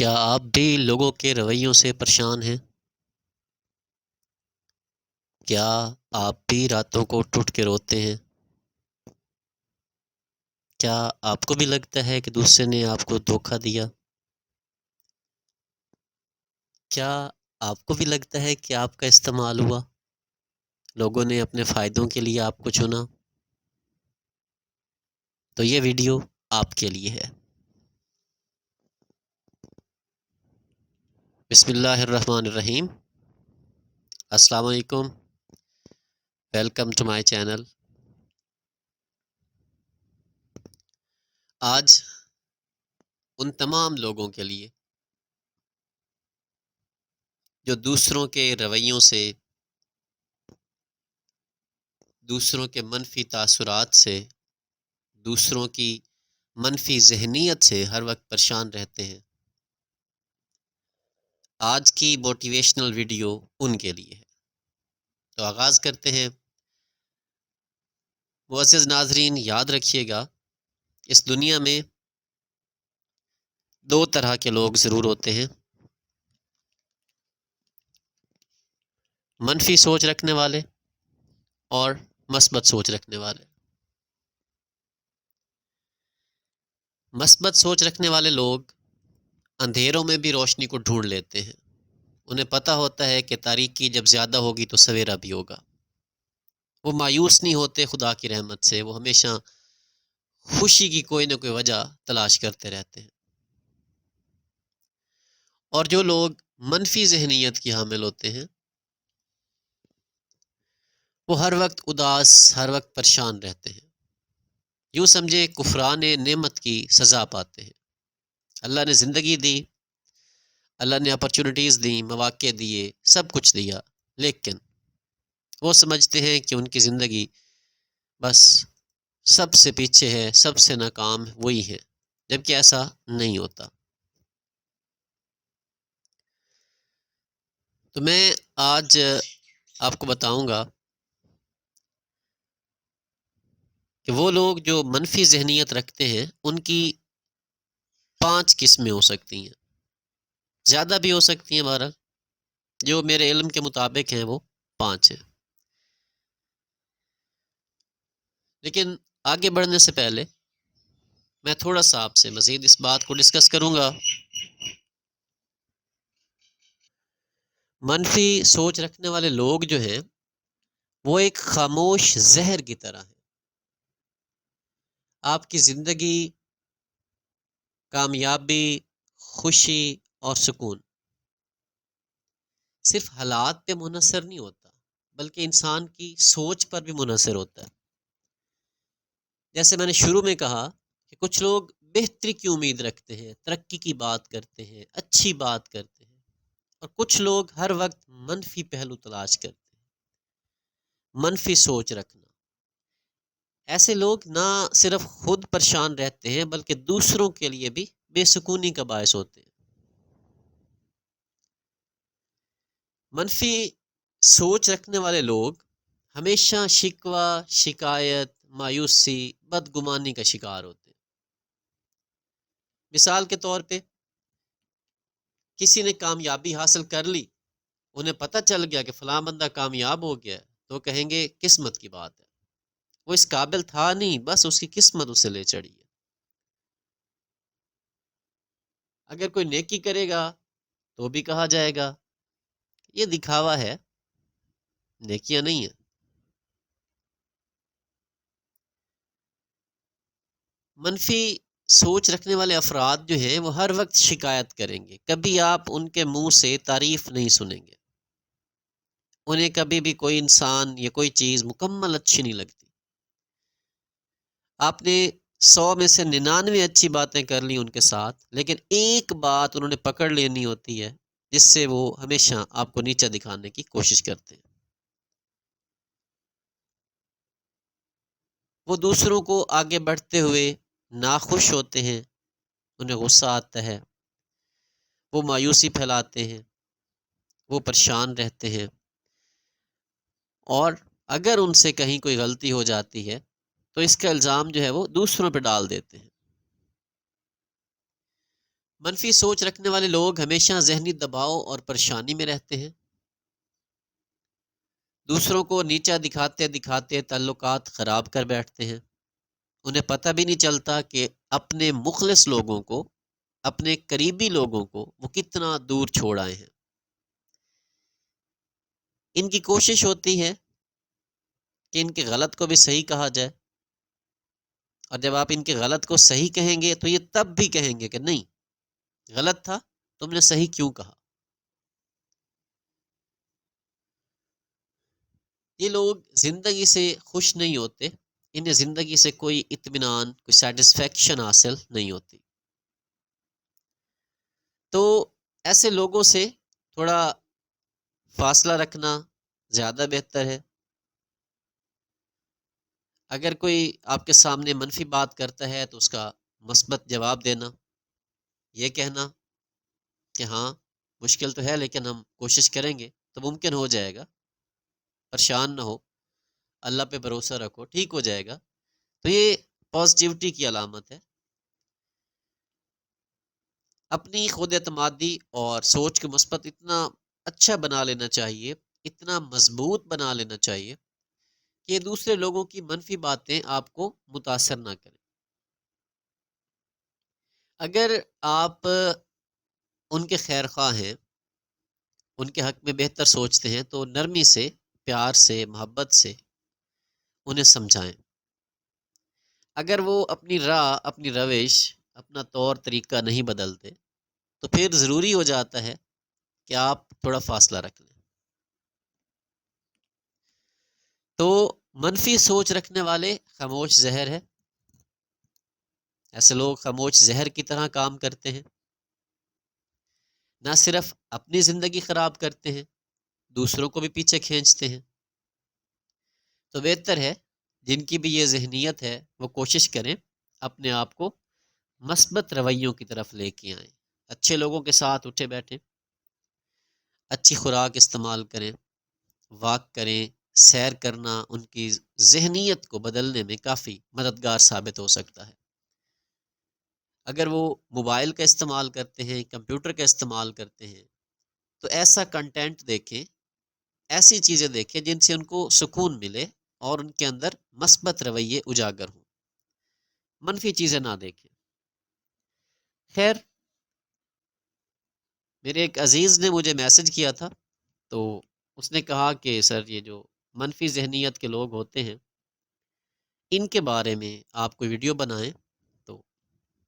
کیا آپ بھی لوگوں کے رویوں سے پریشان ہیں؟ کیا آپ بھی راتوں کو اٹھ اٹھ کے روتے ہیں؟ کیا آپ کو بھی لگتا ہے کہ دوسرے نے آپ کو دھوکہ دیا؟ کیا آپ کو بھی لگتا ہے کہ آپ کا استعمال ہوا؟ لوگوں نے اپنے فائدوں کے لیے آپ کو چنا؟ تو یہ ویڈیو آپ کے لیے ہے۔ بسم اللہ الرحمن الرحیم۔ السلام علیکم، ویلکم ٹو مائی چینل۔ آج ان تمام لوگوں کے لیے جو دوسروں کے رویوں سے، دوسروں کے منفی تاثرات سے، دوسروں کی منفی ذہنیت سے ہر وقت پریشان رہتے ہیں، آج کی موٹیویشنل ویڈیو ان کے لیے ہے۔ تو آغاز کرتے ہیں۔ معزز ناظرین، یاد رکھیے گا اس دنیا میں دو طرح کے لوگ ضرور ہوتے ہیں: منفی سوچ رکھنے والے اور مثبت سوچ رکھنے والے۔ مثبت سوچ رکھنے والے لوگ اندھیروں میں بھی روشنی کو ڈھونڈ لیتے ہیں۔ انہیں پتہ ہوتا ہے کہ تاریکی جب زیادہ ہوگی تو سویرا بھی ہوگا۔ وہ مایوس نہیں ہوتے خدا کی رحمت سے، وہ ہمیشہ خوشی کی کوئی نہ کوئی وجہ تلاش کرتے رہتے ہیں۔ اور جو لوگ منفی ذہنیت کی حامل ہوتے ہیں وہ ہر وقت اداس، ہر وقت پریشان رہتے ہیں۔ یوں سمجھے کفران نعمت کی سزا پاتے ہیں۔ اللہ نے زندگی دی، اللہ نے اپرچونٹیز دیں، مواقع دیے، سب کچھ دیا، لیکن وہ سمجھتے ہیں کہ ان کی زندگی بس سب سے پیچھے ہے، سب سے ناکام وہی ہے، جبکہ ایسا نہیں ہوتا۔ تو میں آج آپ کو بتاؤں گا کہ وہ لوگ جو منفی ذہنیت رکھتے ہیں ان کی 5 قسمیں ہو سکتی ہیں، زیادہ بھی ہو سکتی ہیں، بہرحال جو میرے علم کے مطابق ہیں وہ 5 ہیں۔ لیکن آگے بڑھنے سے پہلے میں تھوڑا سا آپ سے مزید اس بات کو ڈسکس کروں گا۔ منفی سوچ رکھنے والے لوگ جو ہیں وہ ایک خاموش زہر کی طرح ہیں۔ آپ کی زندگی، کامیابی، خوشی اور سکون صرف حالات پہ منحصر نہیں ہوتا، بلکہ انسان کی سوچ پر بھی منحصر ہوتا ہے۔ جیسے میں نے شروع میں کہا کہ کچھ لوگ بہتری کی امید رکھتے ہیں، ترقی کی بات کرتے ہیں، اچھی بات کرتے ہیں، اور کچھ لوگ ہر وقت منفی پہلو تلاش کرتے ہیں۔ منفی سوچ رکھنا، ایسے لوگ نہ صرف خود پریشان رہتے ہیں بلکہ دوسروں کے لیے بھی بے سکونی کا باعث ہوتے ہیں۔ منفی سوچ رکھنے والے لوگ ہمیشہ شکوہ، شکایت، مایوسی، بدگمانی کا شکار ہوتے ہیں۔ مثال کے طور پہ کسی نے کامیابی حاصل کر لی، انہیں پتہ چل گیا کہ فلاں بندہ کامیاب ہو گیا ہے، تو کہیں گے قسمت کی بات ہے، وہ اس قابل تھا نہیں، بس اس کی قسمت اسے لے چڑھی ہے۔ اگر کوئی نیکی کرے گا تو بھی کہا جائے گا یہ دکھاوا ہے، نیکیاں نہیں ہیں۔ منفی سوچ رکھنے والے افراد جو ہیں وہ ہر وقت شکایت کریں گے، کبھی آپ ان کے منہ سے تعریف نہیں سنیں گے۔ انہیں کبھی بھی کوئی انسان یا کوئی چیز مکمل اچھی نہیں لگتی۔ آپ نے 100 میں سے 99 اچھی باتیں کر لی ان کے ساتھ، لیکن ایک بات انہوں نے پکڑ لینی ہوتی ہے جس سے وہ ہمیشہ آپ کو نیچا دکھانے کی کوشش کرتے ہیں۔ وہ دوسروں کو آگے بڑھتے ہوئے ناخوش ہوتے ہیں، انہیں غصہ آتا ہے، وہ مایوسی پھیلاتے ہیں، وہ پریشان رہتے ہیں، اور اگر ان سے کہیں کوئی غلطی ہو جاتی ہے تو اس کا الزام جو ہے وہ دوسروں پہ ڈال دیتے ہیں۔ منفی سوچ رکھنے والے لوگ ہمیشہ ذہنی دباؤ اور پریشانی میں رہتے ہیں، دوسروں کو نیچا دکھاتے دکھاتے تعلقات خراب کر بیٹھتے ہیں، انہیں پتہ بھی نہیں چلتا کہ اپنے مخلص لوگوں کو، اپنے قریبی لوگوں کو وہ کتنا دور چھوڑ آئے ہیں۔ ان کی کوشش ہوتی ہے کہ ان کے غلط کو بھی صحیح کہا جائے، اور جب آپ ان کے غلط کو صحیح کہیں گے تو یہ تب بھی کہیں گے کہ نہیں، غلط تھا، تم نے صحیح کیوں کہا۔ یہ لوگ زندگی سے خوش نہیں ہوتے، انہیں زندگی سے کوئی اطمینان، کوئی سیٹسفیکشن حاصل نہیں ہوتی۔ تو ایسے لوگوں سے تھوڑا فاصلہ رکھنا زیادہ بہتر ہے۔ اگر کوئی آپ کے سامنے منفی بات کرتا ہے تو اس کا مثبت جواب دینا، یہ کہنا کہ ہاں مشکل تو ہے لیکن ہم کوشش کریں گے تو ممکن ہو جائے گا، پریشان نہ ہو، اللہ پہ بھروسہ رکھو، ٹھیک ہو جائے گا۔ تو یہ پازیٹیوٹی کی علامت ہے۔ اپنی خود اعتمادی اور سوچ کو مثبت اتنا اچھا بنا لینا چاہیے، اتنا مضبوط بنا لینا چاہیے کہ دوسرے لوگوں کی منفی باتیں آپ کو متاثر نہ کریں۔ اگر آپ ان کے خیر خواہ ہیں، ان کے حق میں بہتر سوچتے ہیں تو نرمی سے، پیار سے، محبت سے انہیں سمجھائیں۔ اگر وہ اپنی راہ، اپنی روش، اپنا طور طریقہ نہیں بدلتے تو پھر ضروری ہو جاتا ہے کہ آپ تھوڑا فاصلہ رکھ لیں۔ تو منفی سوچ رکھنے والے خاموش زہر ہے۔ ایسے لوگ خاموش زہر کی طرح کام کرتے ہیں، نہ صرف اپنی زندگی خراب کرتے ہیں، دوسروں کو بھی پیچھے کھینچتے ہیں۔ تو بہتر ہے جن کی بھی یہ ذہنیت ہے وہ کوشش کریں اپنے آپ کو مثبت رویوں کی طرف لے کے آئیں، اچھے لوگوں کے ساتھ اٹھے بیٹھیں، اچھی خوراک استعمال کریں، واک کریں، سیر کرنا ان کی ذہنیت کو بدلنے میں کافی مددگار ثابت ہو سکتا ہے۔ اگر وہ موبائل کا استعمال کرتے ہیں، کمپیوٹر کا استعمال کرتے ہیں تو ایسا کنٹینٹ دیکھیں، ایسی چیزیں دیکھیں جن سے ان کو سکون ملے اور ان کے اندر مثبت رویے اجاگر ہوں، منفی چیزیں نہ دیکھیں۔ خیر، میرے ایک عزیز نے مجھے میسج کیا تھا، تو اس نے کہا کہ سر یہ جو منفی ذہنیت کے لوگ ہوتے ہیں ان کے بارے میں آپ کوئی ویڈیو بنائیں، تو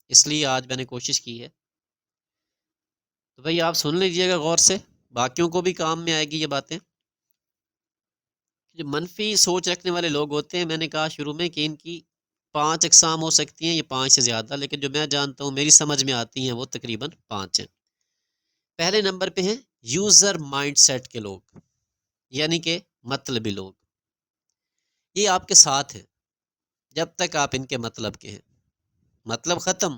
اس لیے آج میں نے کوشش کی ہے۔ تو بھائی آپ سن لیجئے گا غور سے، باقیوں کو بھی کام میں آئے گی یہ باتیں۔ جو منفی سوچ رکھنے والے لوگ ہوتے ہیں، میں نے کہا شروع میں کہ ان کی 5 اقسام ہو سکتی ہیں، یہ 5 سے زیادہ، لیکن جو میں جانتا ہوں، میری سمجھ میں آتی ہیں، وہ تقریباً 5 ہیں۔ پہلے نمبر پہ ہیں یوزر مائنڈ سیٹ کے لوگ، یعنی کہ مطلبی لوگ۔ یہ آپ کے ساتھ ہیں جب تک آپ ان کے مطلب کے ہیں، مطلب ختم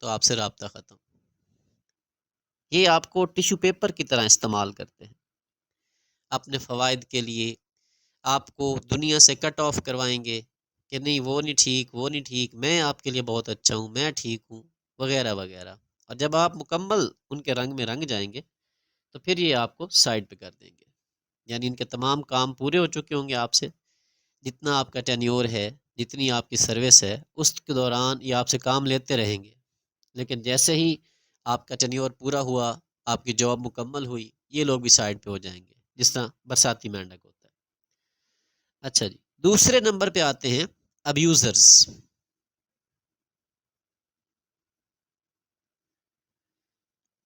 تو آپ سے رابطہ ختم۔ یہ آپ کو ٹیشو پیپر کی طرح استعمال کرتے ہیں، اپنے فوائد کے لیے آپ کو دنیا سے کٹ آف کروائیں گے کہ نہیں وہ نہیں ٹھیک، وہ نہیں ٹھیک، میں آپ کے لیے بہت اچھا ہوں، میں ٹھیک ہوں، وغیرہ وغیرہ۔ اور جب آپ مکمل ان کے رنگ میں رنگ جائیں گے تو پھر یہ آپ کو سائڈ پہ کر دیں گے، یعنی ان کے تمام کام پورے ہو چکے ہوں گے آپ سے، جتنا آپ کا ٹینیور ہے، جتنی آپ کی سروس ہے، اس کے دوران یہ آپ سے کام لیتے رہیں گے، لیکن جیسے ہی آپ کا ٹینیور پورا ہوا، آپ کی جاب مکمل ہوئی، یہ لوگ بھی سائڈ پہ ہو جائیں گے، جس طرح برساتی مینڈک ہوتا ہے۔ اچھا جی، دوسرے نمبر پہ آتے ہیں ابیوزرز۔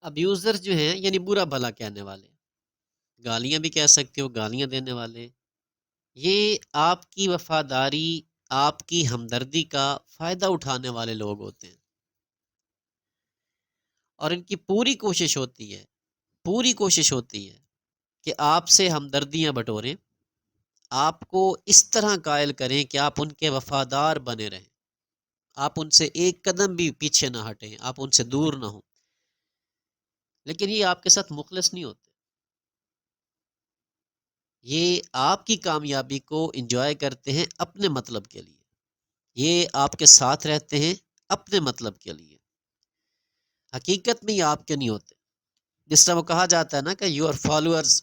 ابیوزر جو ہیں یعنی برا بھلا کہنے والے، گالیاں بھی کہہ سکتے ہو، گالیاں دینے والے، یہ آپ کی وفاداری، آپ کی ہمدردی کا فائدہ اٹھانے والے لوگ ہوتے ہیں، اور ان کی پوری کوشش ہوتی ہے، پوری کوشش ہوتی ہے کہ آپ سے ہمدردیاں بٹوریں، آپ کو اس طرح قائل کریں کہ آپ ان کے وفادار بنے رہیں، آپ ان سے ایک قدم بھی پیچھے نہ ہٹیں، آپ ان سے دور نہ ہوں، لیکن یہ آپ کے ساتھ مخلص نہیں ہوتے، یہ آپ کی کامیابی کو انجوائے کرتے ہیں اپنے مطلب کے لیے، یہ آپ کے ساتھ رہتے ہیں اپنے مطلب کے لیے، حقیقت میں یہ آپ کے نہیں ہوتے. جس طرح وہ کہا جاتا ہے نا کہ یور فالوورز،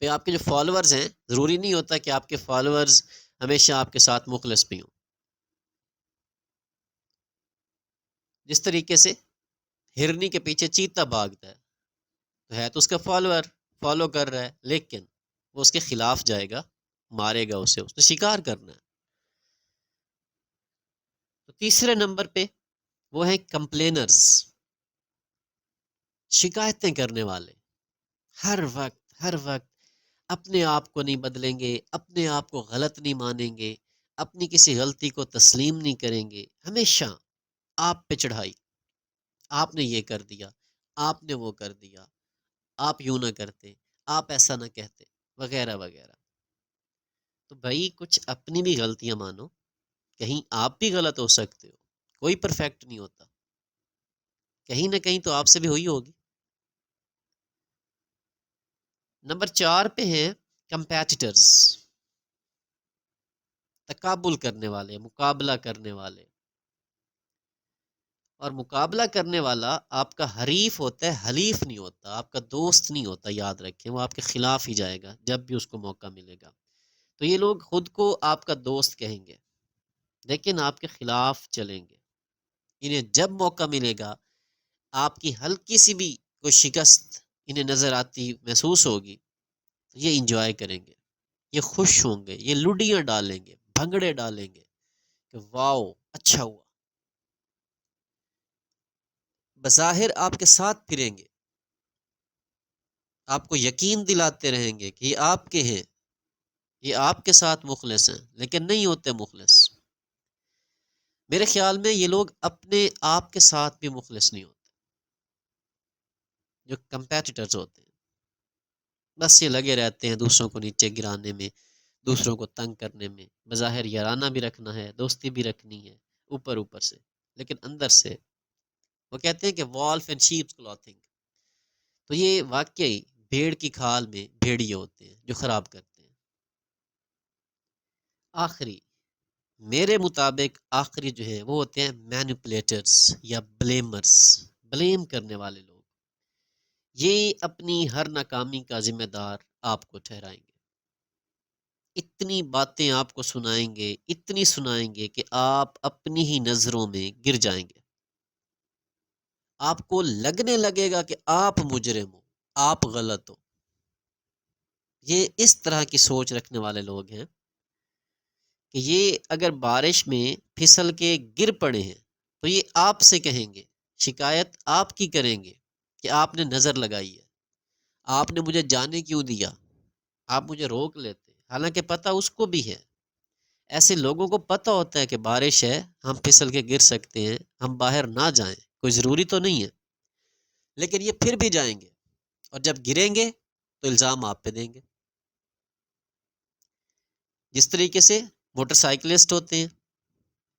پہ آپ کے جو فالوورز ہیں ضروری نہیں ہوتا کہ آپ کے فالوورز ہمیشہ آپ کے ساتھ مخلص بھی ہوں. جس طریقے سے ہرنی کے پیچھے چیتا بھاگتا ہے تو اس کا فالوور فالو کر رہا ہے، لیکن وہ اس کے خلاف جائے گا، مارے گا اسے، اس نے شکار کرنا ہے. تو تیسرے نمبر پہ وہ ہیں کمپلینرز، شکایتیں کرنے والے. ہر وقت اپنے آپ کو نہیں بدلیں گے، اپنے آپ کو غلط نہیں مانیں گے، اپنی کسی غلطی کو تسلیم نہیں کریں گے، ہمیشہ آپ پہ چڑھائی، آپ نے یہ کر دیا، آپ نے وہ کر دیا، آپ یوں نہ کرتے، آپ ایسا نہ کہتے، وغیرہ وغیرہ. تو بھائی کچھ اپنی بھی غلطیاں مانو، کہیں آپ بھی غلط ہو سکتے ہو، کوئی پرفیکٹ نہیں ہوتا، کہیں نہ کہیں تو آپ سے بھی ہوئی ہوگی. نمبر 4 پہ ہیں کمپیٹیٹرز، تقابل کرنے والے، مقابلہ کرنے والے. اور مقابلہ کرنے والا آپ کا حریف ہوتا ہے، حلیف نہیں ہوتا، آپ کا دوست نہیں ہوتا، یاد رکھیں. وہ آپ کے خلاف ہی جائے گا جب بھی اس کو موقع ملے گا. تو یہ لوگ خود کو آپ کا دوست کہیں گے لیکن آپ کے خلاف چلیں گے. انہیں جب موقع ملے گا، آپ کی ہلکی سی بھی کوئی شکست انہیں نظر آتی محسوس ہوگی تو یہ انجوائے کریں گے، یہ خوش ہوں گے، یہ لڈیاں ڈالیں گے، بھنگڑے ڈالیں گے کہ واؤ اچھا ہوا. بظاہر آپ کے ساتھ پھریں گے، آپ کو یقین دلاتے رہیں گے کہ یہ آپ کے ہیں، یہ آپ کے ساتھ مخلص ہیں، لیکن نہیں ہوتے مخلص. میرے خیال میں یہ لوگ اپنے آپ کے ساتھ بھی مخلص نہیں ہوتے. جو کمپیٹیٹرز ہوتے ہیں بس یہ لگے رہتے ہیں دوسروں کو نیچے گرانے میں، دوسروں کو تنگ کرنے میں. بظاہر یارانہ بھی رکھنا ہے، دوستی بھی رکھنی ہے اوپر سے، لیکن اندر سے وہ کہتے ہیں کہ والف اینڈ شیپس کلاتھنگ. تو یہ واقعی بھیڑ کی کھال میں بھیڑیے ہوتے ہیں جو خراب کرتے ہیں. آخری، میرے مطابق آخری جو ہے وہ ہوتے ہیں مینیپولیٹرز یا بلیمرز، بلیم کرنے والے لوگ. یہ اپنی ہر ناکامی کا ذمہ دار آپ کو ٹھہرائیں گے، اتنی باتیں آپ کو سنائیں گے، اتنی سنائیں گے کہ آپ اپنی ہی نظروں میں گر جائیں گے. آپ کو لگنے لگے گا کہ آپ مجرم ہو، آپ غلط ہو. یہ اس طرح کی سوچ رکھنے والے لوگ ہیں کہ یہ اگر بارش میں پھسل کے گر پڑے ہیں تو یہ آپ سے کہیں گے، شکایت آپ کی کریں گے کہ آپ نے نظر لگائی ہے، آپ نے مجھے جانے کیوں دیا، آپ مجھے روک لیتے. حالانکہ پتہ اس کو بھی ہے. ایسے لوگوں کو پتہ ہوتا ہے کہ بارش ہے، ہم پھسل کے گر سکتے ہیں، ہم باہر نہ جائیں، کوئی ضروری تو نہیں ہے، لیکن یہ پھر بھی جائیں گے اور جب گریں گے تو الزام آپ پہ دیں گے. جس طریقے سے موٹر سائیکلسٹ ہوتے ہیں،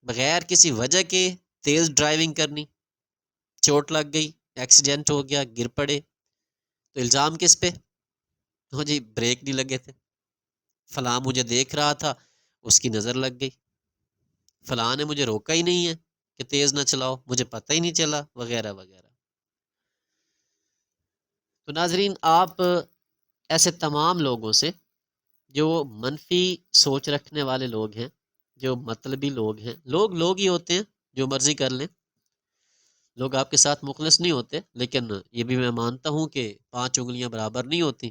بغیر کسی وجہ کے تیز ڈرائیونگ کرنی، چوٹ لگ گئی، ایکسیڈنٹ ہو گیا، گر پڑے، تو الزام کس پہ؟ ہاں جی بریک نہیں لگے تھے، فلاں مجھے دیکھ رہا تھا اس کی نظر لگ گئی، فلاں نے مجھے روکا ہی نہیں ہے کہ تیز نہ چلاؤ، مجھے پتہ ہی نہیں چلا، وغیرہ وغیرہ. تو ناظرین، آپ ایسے تمام لوگوں سے جو منفی سوچ رکھنے والے لوگ ہیں، جو مطلبی لوگ ہیں، لوگ ہی ہوتے ہیں، جو مرضی کر لیں، لوگ آپ کے ساتھ مخلص نہیں ہوتے. لیکن یہ بھی میں مانتا ہوں کہ 5 انگلیاں برابر نہیں ہوتی.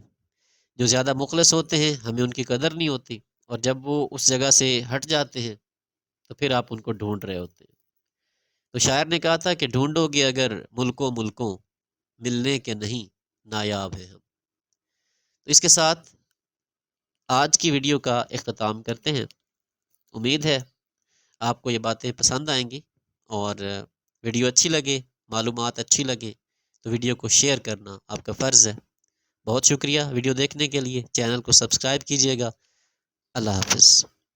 جو زیادہ مخلص ہوتے ہیں ہمیں ان کی قدر نہیں ہوتی، اور جب وہ اس جگہ سے ہٹ جاتے ہیں تو پھر آپ ان کو ڈھونڈ رہے ہوتے ہیں. تو شاعر نے کہا تھا کہ ڈھونڈو گے اگر ملکوں ملنے کے نہیں نایاب ہیں ہم. تو اس کے ساتھ آج کی ویڈیو کا اختتام کرتے ہیں. امید ہے آپ کو یہ باتیں پسند آئیں گی، اور ویڈیو اچھی لگے، معلومات اچھی لگے تو ویڈیو کو شیئر کرنا آپ کا فرض ہے. بہت شکریہ ویڈیو دیکھنے کے لیے. چینل کو سبسکرائب کیجیے گا. اللہ حافظ.